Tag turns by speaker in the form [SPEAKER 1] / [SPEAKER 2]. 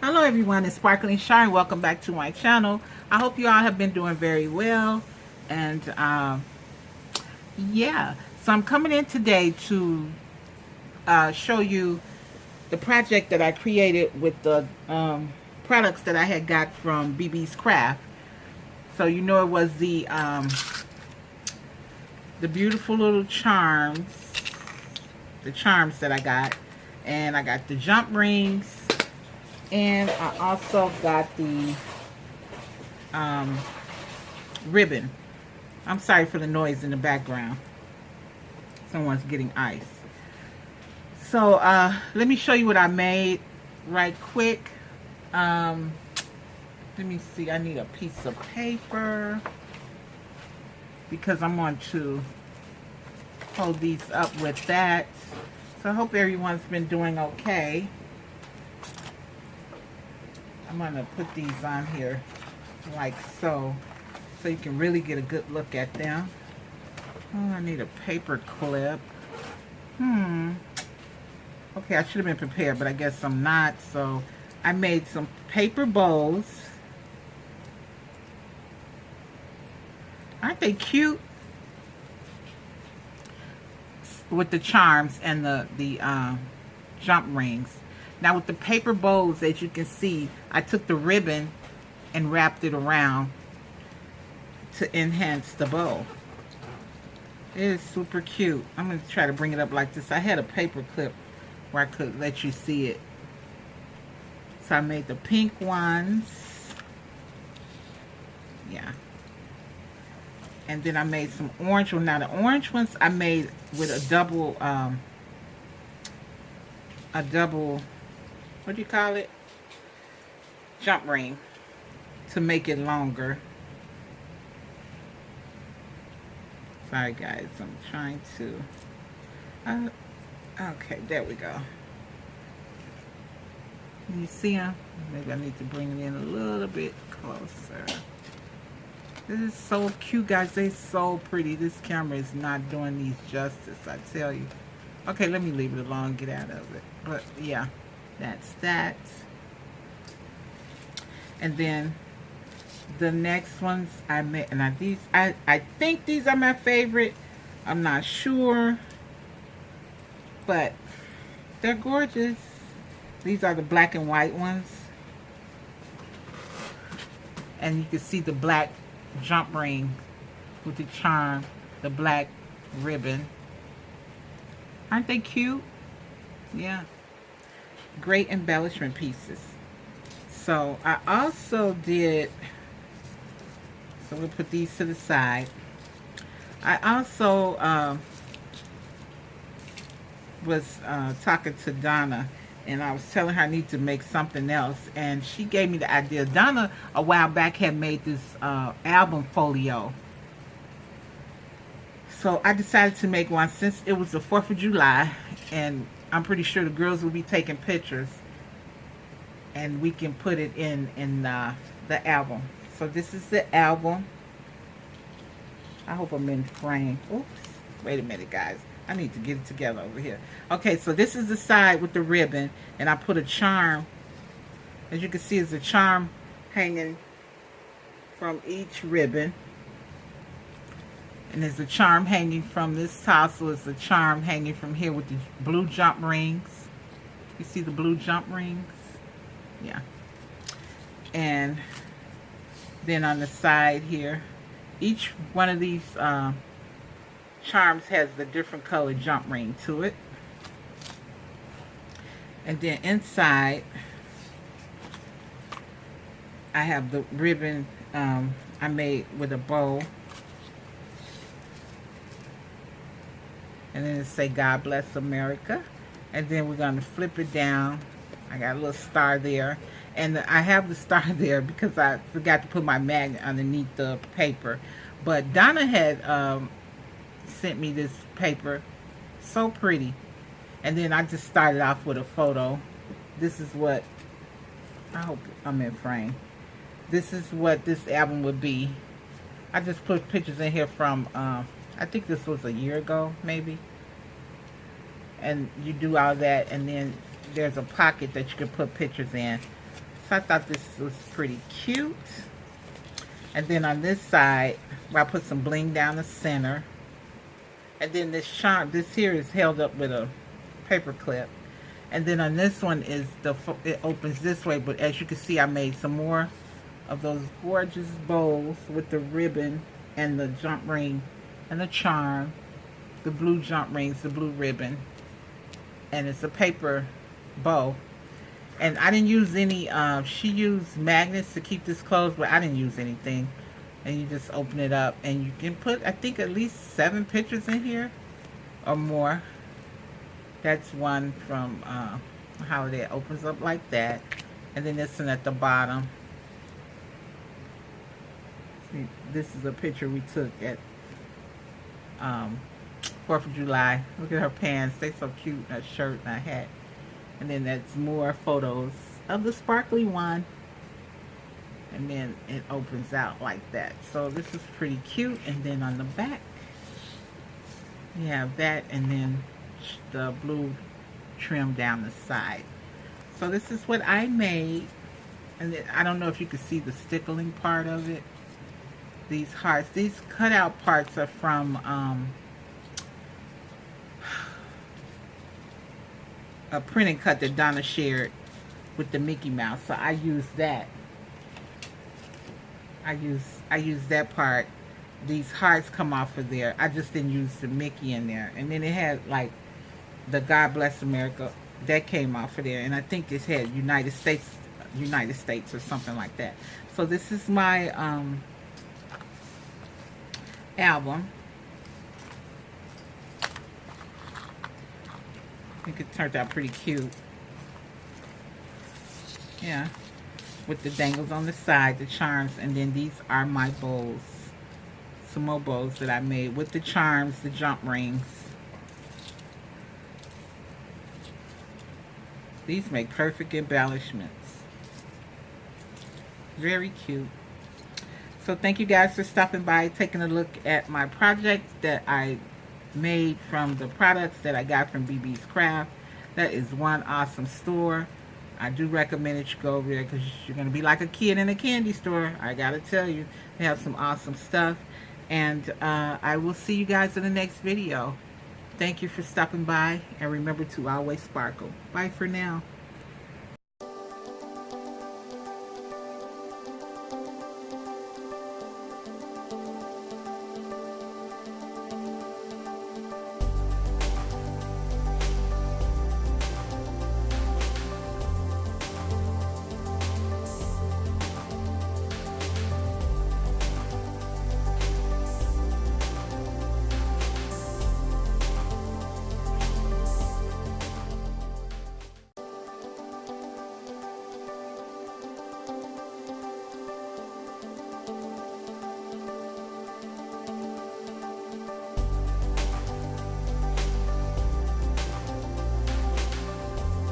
[SPEAKER 1] Hello everyone, it's Sparkling Char. Welcome back to my channel. I hope you all have been doing very well. And yeah, so I'm coming in today to show you the project that I created with the products that I had got from Beebeecraft. So you know it was the beautiful little charms, the charms that I got. And I got the jump rings. And I also got the ribbon. I'm sorry for the noise in the background. Someone's getting ice. So let me show you what I made right quick. Let me see. I need a piece of paper because I'm going to hold these up with that. So I hope everyone's been doing okay. I'm going to put these on here like so you can really get a good look at them. Oh, I need a paper clip. Okay, I should have been prepared, but I guess I'm not. So I made some paper bows. Aren't they cute? With the charms and the jump rings. Now with the paper bows, as you can see, I took the ribbon and wrapped it around to enhance the bow. It is super cute. I'm going to try to bring it up like this. I had a paper clip where I could let you see it. So I made the pink ones. Yeah. And then I made some orange ones. Now the orange ones I made with a double, what do you call it? Jump ring to make it longer. Sorry guys, I'm trying to, okay, there we go. You see them? Maybe I need to bring it in a little bit closer. This is so cute, guys. They're so pretty. This camera is not doing these justice, I tell you. Okay, let me leave it alone, get out of it. But yeah, that's that. And then the next ones I made, and I think these are my favorite. I'm not sure, but they're gorgeous. These are the black and white ones, and you can see the black jump ring with the charm, the black ribbon. Aren't they cute? Yeah. Great embellishment pieces. So I also did, so we'll put these to the side. I also was talking to Donna, and I was telling her I need to make something else, and she gave me the idea. Donna a while back had made this album folio. So I decided to make one since it was the 4th of July, and I'm pretty sure the girls will be taking pictures, and we can put it in the album. So this is the album. I hope I'm in frame. Oops. Wait a minute, guys. I need to get it together over here. Okay, so this is the side with the ribbon, and I put a charm. As you can see, there's a charm hanging from each ribbon. And there's a charm hanging from this tassel. There's a charm hanging from here with the blue jump rings. You see the blue jump rings? Yeah. And then on the side here, each one of these charms has the different colored jump ring to it. And then inside, I have the ribbon I made with a bow. And then it say God bless America. And then we're going to flip it down. I got a little star there. And I have the star there because I forgot to put my magnet underneath the paper. But Donna had sent me this paper. So pretty. And then I just started off with a photo. This is what, I hope I'm in frame. This is what this album would be. I just put pictures in here from, I think this was a year ago, maybe. And you do all that, and then there's a pocket that you can put pictures in. So I thought this was pretty cute. And then on this side, I put some bling down the center. And then this charm, this here is held up with a paper clip. And then on this one is it opens this way, but as you can see, I made some more of those gorgeous bows with the ribbon and the jump ring and the charm, the blue jump rings, the blue ribbon, and it's a paper bow. And I didn't use any, she used magnets to keep this closed, but I didn't use anything. And you just open it up, and you can put, I think, at least 7 pictures in here or more. That's one from Holiday. It opens up like that. And then this one at the bottom. See, this is a picture we took at 4th of July. Look at her pants. They're so cute. That shirt and that hat. And then that's more photos of the sparkly one. And then it opens out like that. So this is pretty cute. And then on the back, you have that, and then the blue trim down the side. So this is what I made. And then, I don't know if you can see the stickling part of it. These hearts, these cutout parts are from a print and cut that Donna shared with the Mickey Mouse. So I used that. I use that part. These hearts come off of there. I just didn't use the Mickey in there. And then it had like the God Bless America that came off of there. And I think it had United States or something like that. So this is my album. I think it turned out pretty cute. Yeah. With the dangles on the side, the charms, and then these are my bows. Some more bows that I made with the charms, the jump rings. These make perfect embellishments. Very cute. So thank you guys for stopping by, taking a look at my project that I made from the products that I got from Beebeecraft. That is one awesome store. I do recommend that you go over there because you're going to be like a kid in a candy store. I got to tell you, they have some awesome stuff. And I will see you guys in the next video. Thank you for stopping by. And remember to always sparkle. Bye for now.